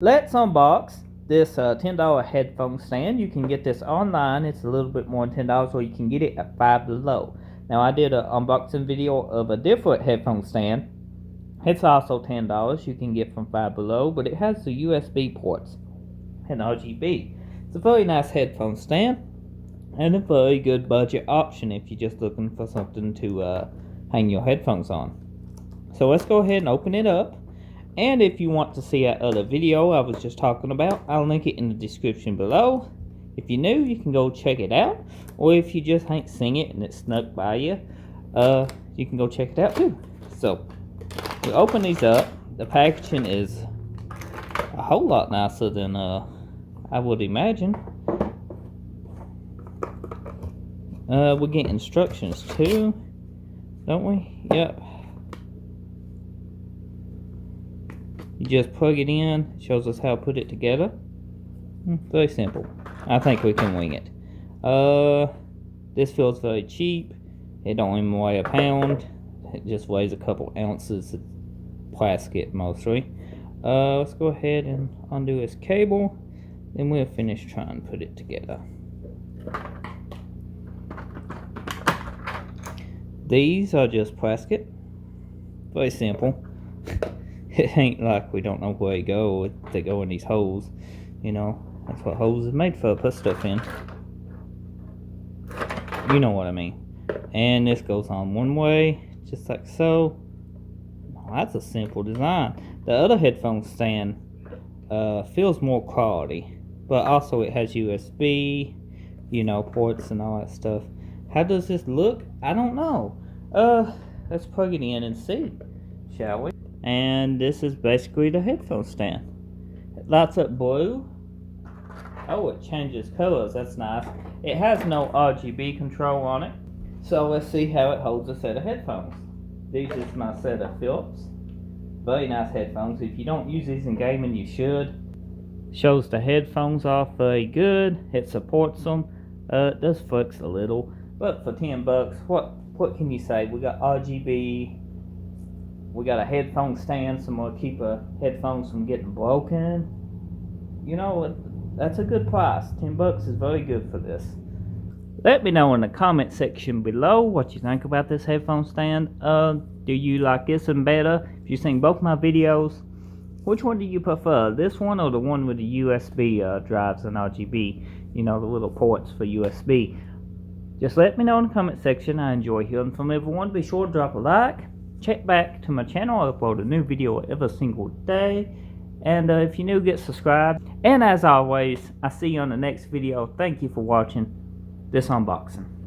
Let's unbox this $10 headphone stand. You can get this online. It's a little bit more than $10, or you can get it at Five Below. Now, I did an unboxing video of a different headphone stand. It's also $10 you can get from Five Below, but it has the USB ports and RGB. It's a very nice headphone stand and a very good budget option if you're just looking for something to hang your headphones on. So let's go ahead and open it up. And if you want to see that other video I was just talking about, I'll link it in the description below. If you're new, you can go check it out. Or if you just ain't seen it and it snuck by you, you can go check it out too. So, we open these up. The packaging is a whole lot nicer than I would imagine. We get instructions too, don't we? Yep. You just plug it in, it shows us how to put it together. Very simple. I think we can wing it. This feels very cheap. It don't even weigh a pound. It just weighs a couple ounces of plastic mostly. Let's go ahead and undo this cable. Then we'll finish trying to put it together. These are just plastic. Very simple. It ain't like we don't know where they go. They go in these holes. You know, that's what holes is made for. Put stuff in. You know what I mean. And this goes on one way, just like so. Oh, that's a simple design. The other headphone stand feels more quality, but also it has USB, you know, ports and all that stuff. How does this look? I don't know. Let's plug it in and see, shall we? And this is basically the headphone stand. It lights up blue. Oh, it changes colors. That's nice. It has no RGB control on it. So let's see how it holds a set of headphones. These is my set of Philips. Very nice headphones. If you don't use these in gaming, you should. Shows the headphones off very good. It supports them. It does flex a little, but for $10, what can you say? We got RGB. We got a headphone stand, so we'll keep headphones from getting broken. You know, that's a good price. $10 is very good for this. Let me know in the comment section below what you think about this headphone stand. Do you like this one better? If you've seen both my videos, which one do you prefer? This one or the one with the USB drives and RGB? You know, the little ports for USB. Just let me know in the comment section. I enjoy hearing from everyone. Be sure to drop a like. Check back to my channel. I upload a new video every single day. And if you're new, get subscribed. And as always, I see you on the next video. Thank you for watching this unboxing.